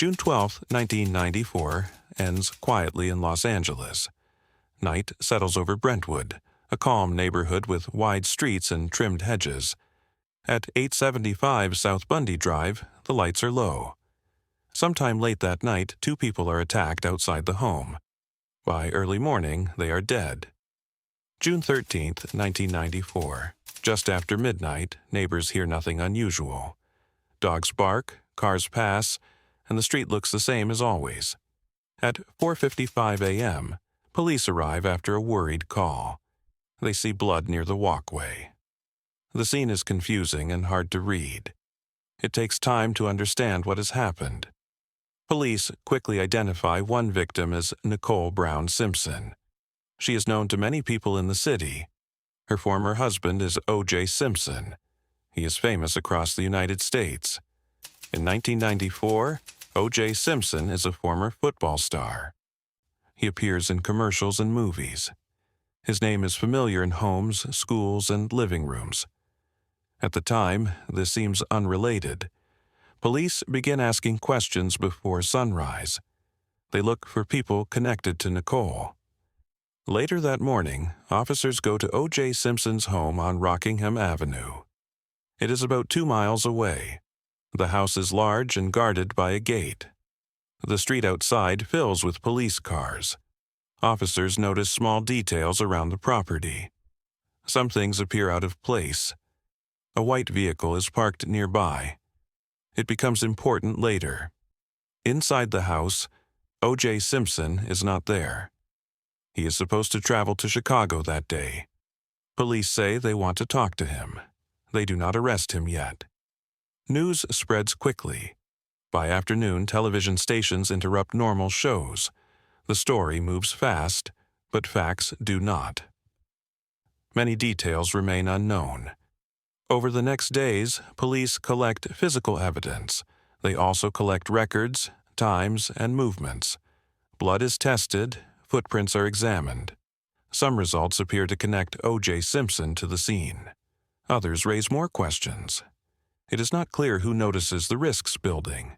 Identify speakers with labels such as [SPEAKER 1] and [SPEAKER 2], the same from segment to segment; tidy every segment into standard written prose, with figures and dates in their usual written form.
[SPEAKER 1] June 12, 1994, ends quietly in Los Angeles. Night settles over Brentwood, a calm neighborhood with wide streets and trimmed hedges. At 875 South Bundy Drive, the lights are low. Sometime late that night, two people are attacked outside the home. By early morning, they are dead. June 13, 1994. Just after midnight, neighbors hear nothing unusual. Dogs bark, cars pass, and the street looks the same as always. At 4:55 a.m., police arrive after a worried call. They see blood near the walkway. The scene is confusing and hard to read. It takes time to understand what has happened. Police quickly identify one victim as Nicole Brown Simpson. She is known to many people in the city. Her former husband is O.J. Simpson. He is famous across the United States. In 1994, O.J. Simpson is a former football star. He appears in commercials and movies. His name is familiar in homes, schools, and living rooms. At the time, this seems unrelated. Police begin asking questions before sunrise. They look for people connected to Nicole. Later that morning, officers go to O.J. Simpson's home on Rockingham Avenue. It is about 2 miles away. The house is large and guarded by a gate. The street outside fills with police cars. Officers notice small details around the property. Some things appear out of place. A white vehicle is parked nearby. It becomes important later. Inside the house, O.J. Simpson is not there. He is supposed to travel to Chicago that day. Police say they want to talk to him. They do not arrest him yet. News spreads quickly. By afternoon, television stations interrupt normal shows. The story moves fast, but facts do not. Many details remain unknown. Over the next days, police collect physical evidence. They also collect records, times, and movements. Blood is tested, footprints are examined. Some results appear to connect O.J. Simpson to the scene. Others raise more questions. It is not clear who notices the risks building.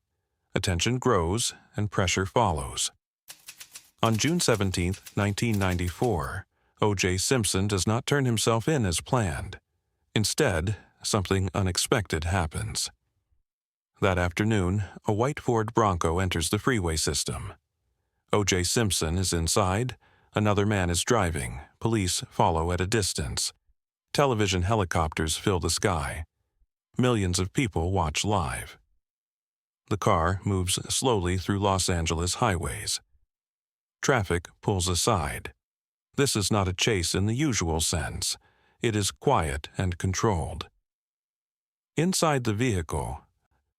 [SPEAKER 1] Attention grows and pressure follows. On June 17, 1994, O.J. Simpson does not turn himself in as planned. Instead, something unexpected happens. That afternoon, a white Ford Bronco enters the freeway system. O.J. Simpson is inside. Another man is driving. Police follow at a distance. Television helicopters fill the sky. Millions of people watch live. The car moves slowly through Los Angeles highways. Traffic pulls aside. This is not a chase in the usual sense. It is quiet and controlled. Inside the vehicle,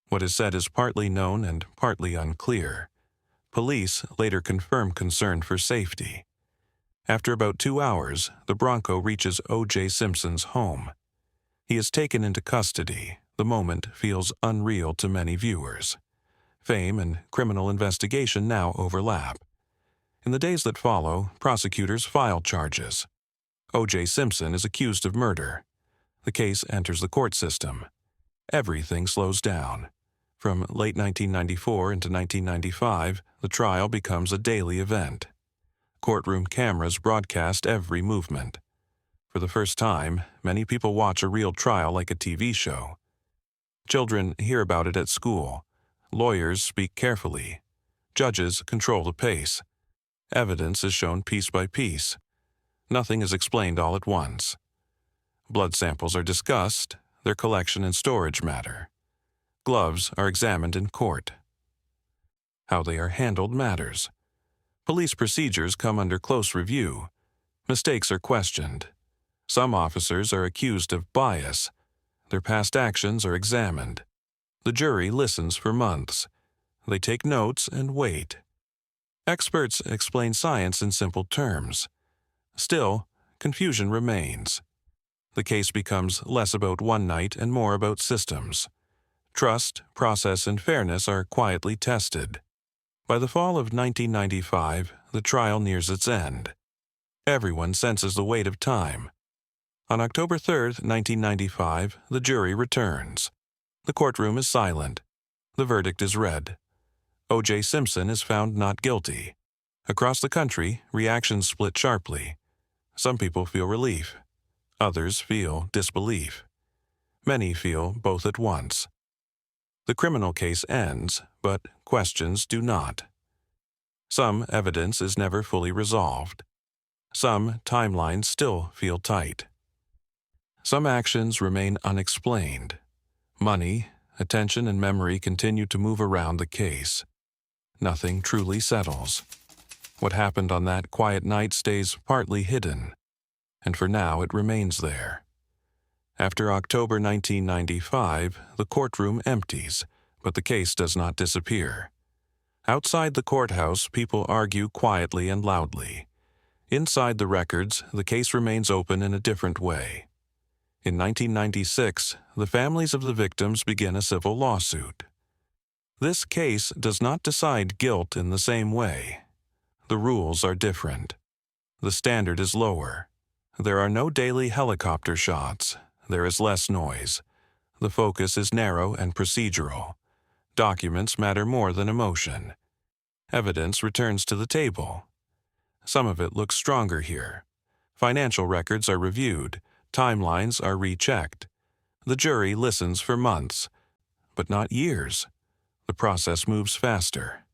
[SPEAKER 1] what is said is partly known and partly unclear. Police later confirm concern for safety. After about 2 hours, the Bronco reaches O.J. Simpson's home. He is taken into custody. The moment feels unreal to many viewers. Fame and criminal investigation now overlap. In the days that follow, prosecutors file charges. O.J. Simpson is accused of murder. The case enters the court system. Everything slows down. From late 1994 into 1995, the trial becomes a daily event. Courtroom cameras broadcast every movement. For the first time, many people watch a real trial like a TV show. Children hear about it at school. Lawyers speak carefully. Judges control the pace. Evidence is shown piece by piece. Nothing is explained all at once. Blood samples are discussed. Their collection and storage matter. Gloves are examined in court. How they are handled matters. Police procedures come under close review. Mistakes are questioned. Some officers are accused of bias. Their past actions are examined. The jury listens for months. They take notes and wait. Experts explain science in simple terms. Still, confusion remains. The case becomes less about one night and more about systems. Trust, process, and fairness are quietly tested. By the fall of 1995, the trial nears its end. Everyone senses the weight of time. On October 3, 1995, the jury returns. The courtroom is silent. The verdict is read. O.J. Simpson is found not guilty. Across the country, reactions split sharply. Some people feel relief. Others feel disbelief. Many feel both at once. The criminal case ends, but questions do not. Some evidence is never fully resolved. Some timelines still feel tight. Some actions remain unexplained. Money, attention, and memory continue to move around the case. Nothing truly settles. What happened on that quiet night stays partly hidden, and for now it remains there. After October 1995, the courtroom empties, but the case does not disappear. Outside the courthouse, people argue quietly and loudly. Inside the records, the case remains open in a different way. In 1996, the families of the victims begin a civil lawsuit. This case does not decide guilt in the same way. The rules are different. The standard is lower. There are no daily helicopter shots. There is less noise. The focus is narrow and procedural. Documents matter more than emotion. Evidence returns to the table. Some of it looks stronger here. Financial records are reviewed. Timelines are rechecked. The jury listens for months, but not years. The process moves faster.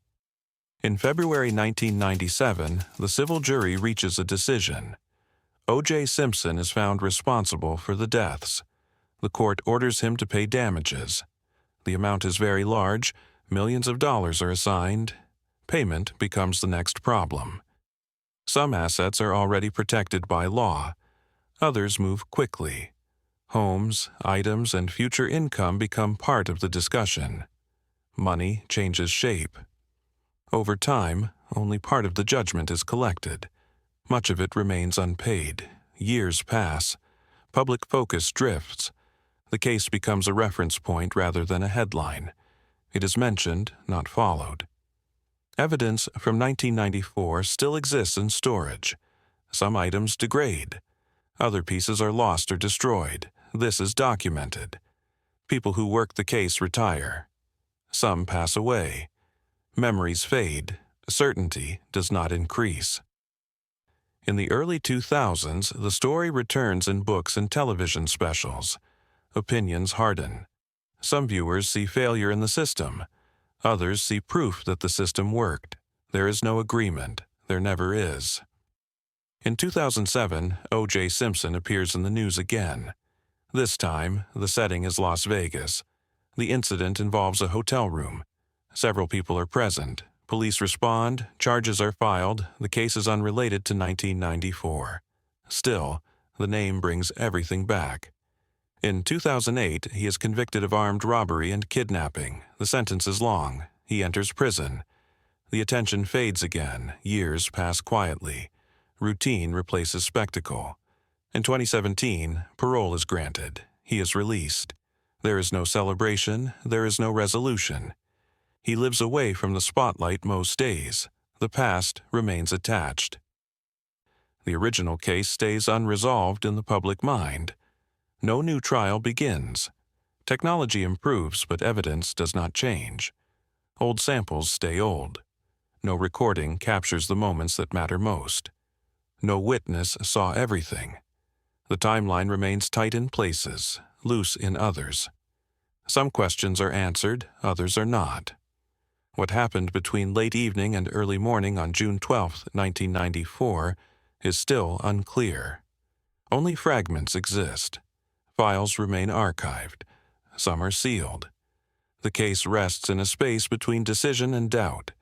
[SPEAKER 1] In February 1997, the civil jury reaches a decision. O.J. Simpson is found responsible for the deaths. The court orders him to pay damages. The amount is very large. Millions of dollars are assigned. Payment becomes the next problem. Some assets are already protected by law. Others move quickly. Homes, items, and future income become part of the discussion. Money changes shape. Over time, only part of the judgment is collected. Much of it remains unpaid. Years pass. Public focus drifts. The case becomes a reference point rather than a headline. It is mentioned, not followed. Evidence from 1994 still exists in storage. Some items degrade. Other pieces are lost or destroyed. This is documented. People who work the case retire. Some pass away. Memories fade. Certainty does not increase. In the early 2000s, the story returns in books and television specials. Opinions harden. Some viewers see failure in the system. Others see proof that the system worked. There is no agreement. There never is. In 2007, O.J. Simpson appears in the news again. This time, the setting is Las Vegas. The incident involves a hotel room. Several people are present. Police respond, charges are filed, the case is unrelated to 1994. Still, the name brings everything back. In 2008, he is convicted of armed robbery and kidnapping. The sentence is long. He enters prison. The attention fades again. Years pass quietly. Routine replaces spectacle. In 2017, parole is granted. He is released. There is no celebration. There is no resolution. He lives away from the spotlight most days. The past remains attached. The original case stays unresolved in the public mind. No new trial begins. Technology improves, but evidence does not change. Old samples stay old. No recording captures the moments that matter most. No witness saw everything. The timeline remains tight in places, loose in others. Some questions are answered, others are not. What happened between late evening and early morning on June 12, 1994, is still unclear. Only fragments exist. Files remain archived. Some are sealed. The case rests in a space between decision and doubt.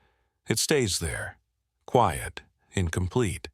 [SPEAKER 1] It stays there, quiet, incomplete.